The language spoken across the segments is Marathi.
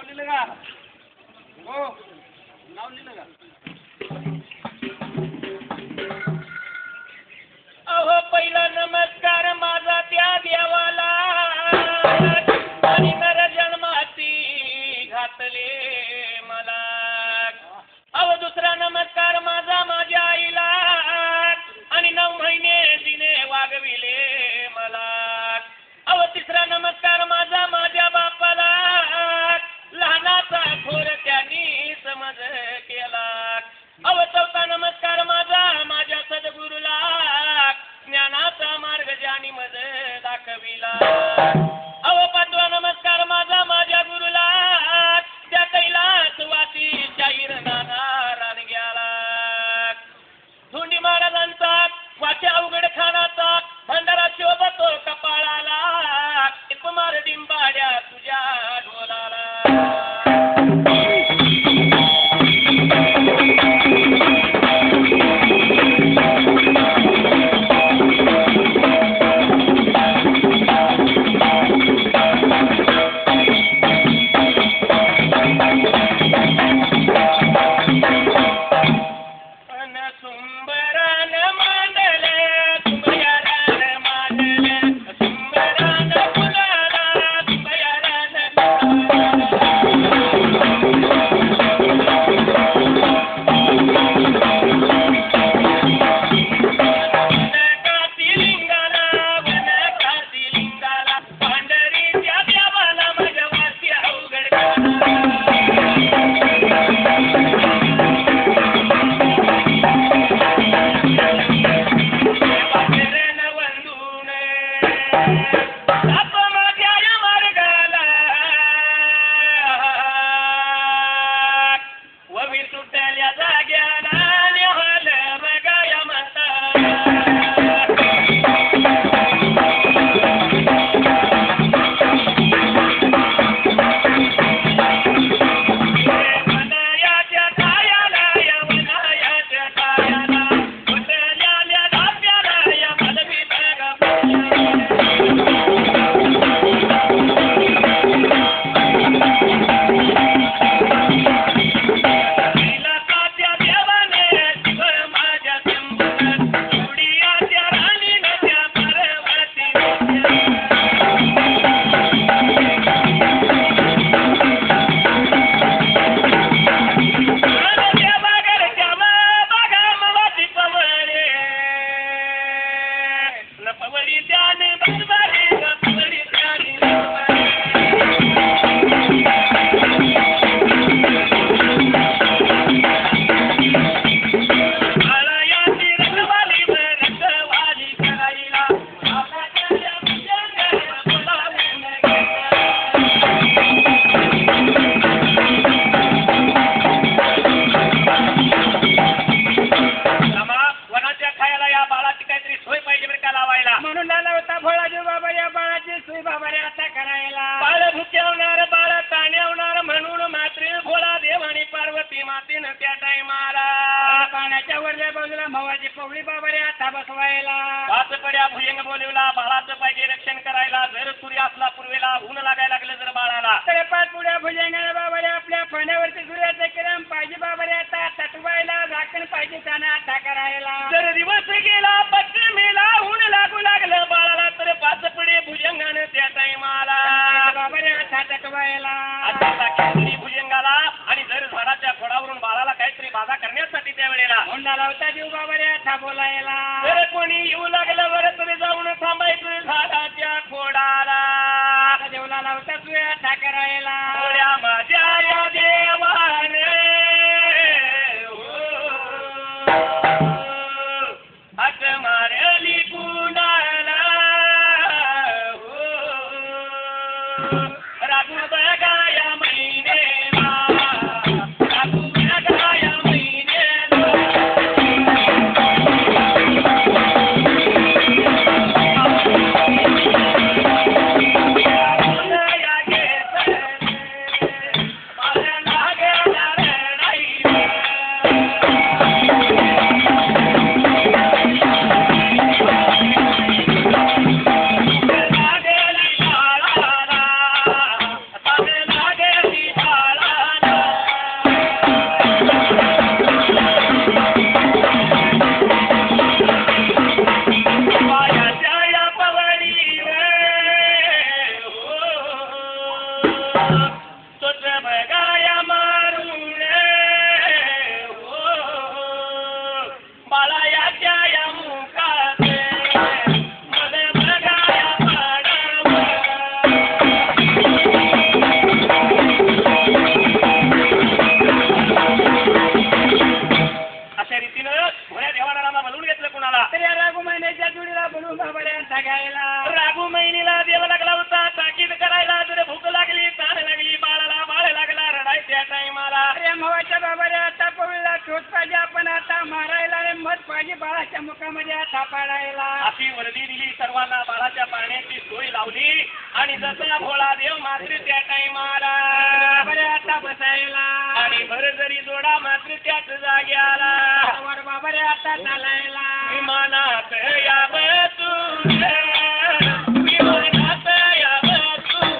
नाव लिहिलं का? हो नाव लिहिलं का? अहो पहिला नमस्कार माझा त्या देवाला आणि नर जन्माती घातले मला. अहो दुसरा नमस्कार माझा माझ्या आईला आणि 9 महिने तिने वागविले मला. अहो तिसरा नमस्कार माझा माझ्या बापाला लहानाचा थोर त्यांनी समज केला. अहो चौथा नमस्कार माझा माझ्या सद्गुरूला ज्ञानाचा मार्ग ज्यानी मज दाखविला. अहो पाचवा नमस्कार माझा माझ्या गुरुला त्या कैलास वासी शाहीर नाना रानग्याला. धोंडी महाराजांचा वाच्या अवघड खानाचा भंडारा शोभतो कपाळाला. कुमार डिंबाड्या तुझ्या ढोलाला. टायमाला बरे आता बसायला आणि भर जरी जोडा मात्र त्याच जागी आला वर बाबा रे आता चालायला विमानात याव तू विमानात याव तू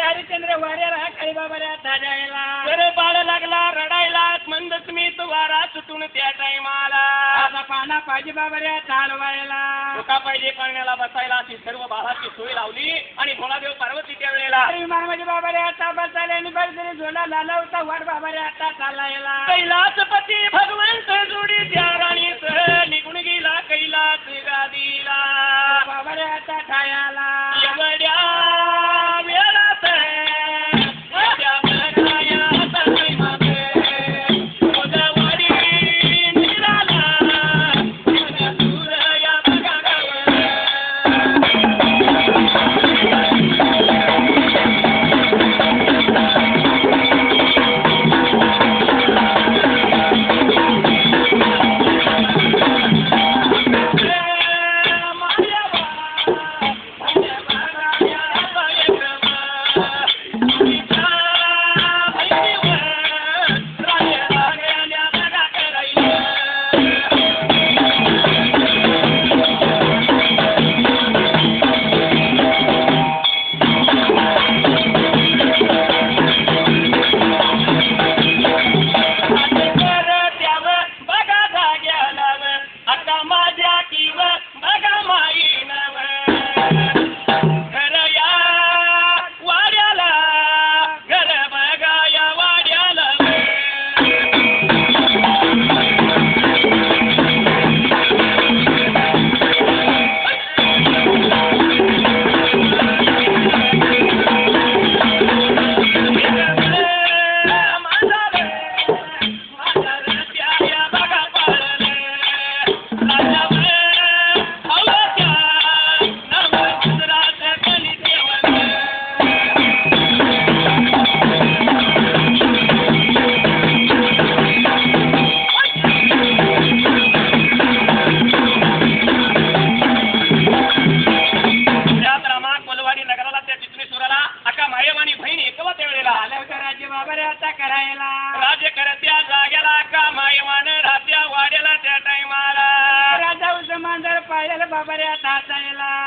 हरिश्चंद्र वाऱ्याला खाली बाबा रे आता जायला तर बाळ लागला रडायला मंद स्मित वारा सुटून त्या टायमाला आता पाना पाहिजे बाबा रे चालवायला धोका पाहिजे पाण्याला बसायला अशी सर्व बाळाची सोय लावली आणि भोळादेव पार्वती त्या वेळेला विमान म्हणजे बाबा रे आता बसायला आणि बरतरी झोला लाला होता वाट बाबा रे आता चालायला कैलासपती भगवंत जोडी त्या राणीस निघून गेला कैलास गादीला बाबा रे आता ठायाला एवढ्या वेळात त्या बघाया तसै मागे गोदावरी निराला एवढ्या दूर या बघावर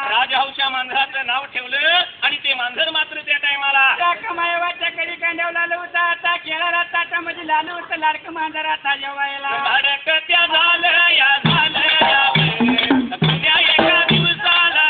राजहंसा मांजराचं नाव ठेवलं आणि ते मांजर मात्र त्या टायमाला कमायवाच्या कडी कांड्यावर लाल होता आता केळाला ताटामध्ये लाल होतं लाडकं मांजर आता जेवायला लाडक त्या झालं या झालं त्या एका दिवसाला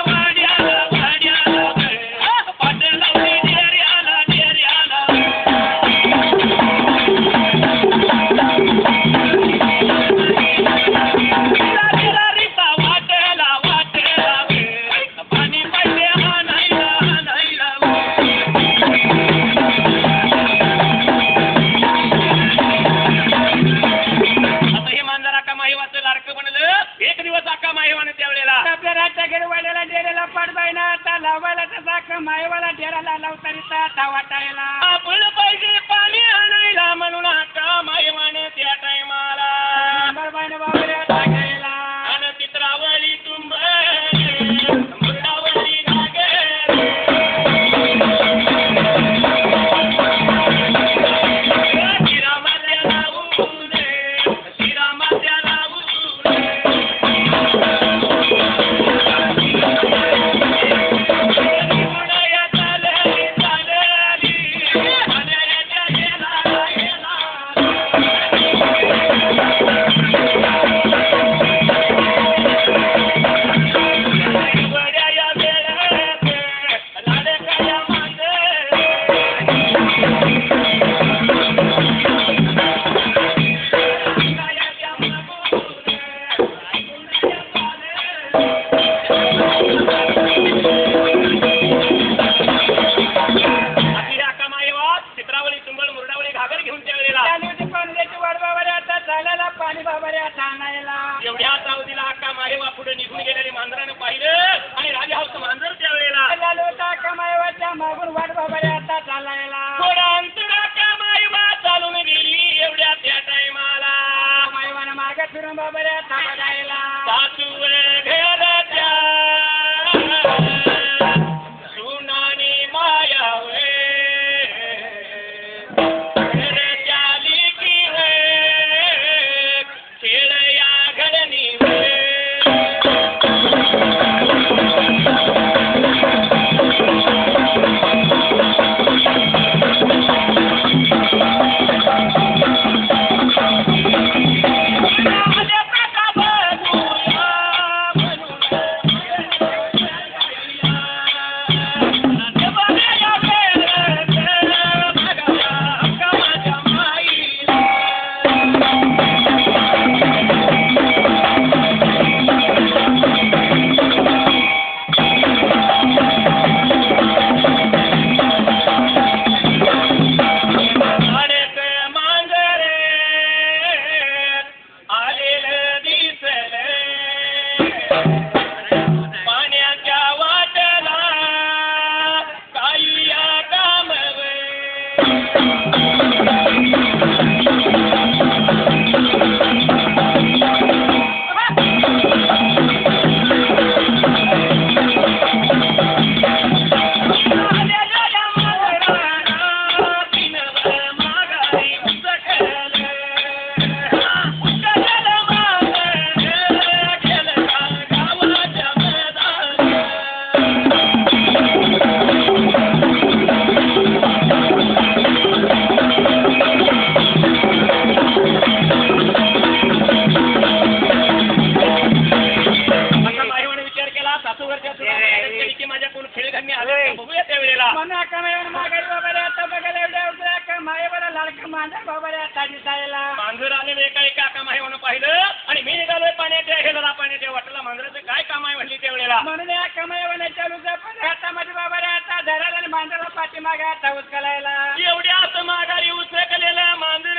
माझ्या वाड्याला पाट लावली डेऱ्याला मागेर वाड्याला डेरेला पाडबाईना आता लावायला तसा कमाईवाला डेराला लावतारीचा आता वाटायला आपलं पाहिजे पाणी आणायला म्हणून आता मायवाने त्या टायमाला पाडबाईना बाबरे आता घ्यायला आणि चित्रावली तुंब मुर्डावली घागर श्रीरामाच्या लावून श्रीरामाच्या लावून मुर्डाया चालली चालली आल्याच्या गेला गेला वड्याया वेळेत लाडकाया मागे चित्रावली तुंबळ मुरडावली घागर घेऊन त्या वेळेला पाण्याची वाट बाबारे आता चालायला पाणी बाबारे आता आणायला एवढ्या सावधीला अक्का माहेवा पुढे निघून गेलेले मांजरानं पाहिलं आणि राजहंस मांजर त्या वेळेला लालू होता कमाईवाच्या मागून वाट बाबारे आता चालायला थोडा अंतरा अक्का माहेवा चालून गेली एवढ्या त्या टायमाला कमाईवानं मागे फिरून बाबारे आता बघायला सासूवर घराच्या सुनानी मायावे घरच्या लेकी वे खेळया घडणी वे माझ्या कोण खेळधान्य आले बघूया त्या वेळेला म्हणून कमाईवानं माघारी बाबारे आता बघायला एवढ्या उतरा कमाईवाला लाडका मांजर बाबारे आता दिसायला मांजर आलेलं एका एका कमाईवानं पाहिलं आणि मी निघालोय पाण्याच्या हेला पाण्याच्या वाटला मांजराचं काय काम आहे म्हणली त्या वेळेला म्हणून या कमाईवाल्या चालूचा पण हातामध्ये बाबारे आता धरायला आणि मांजराला पाठीमागे आता उचलायला एवढ्या माघारी उचकलेलं मांजर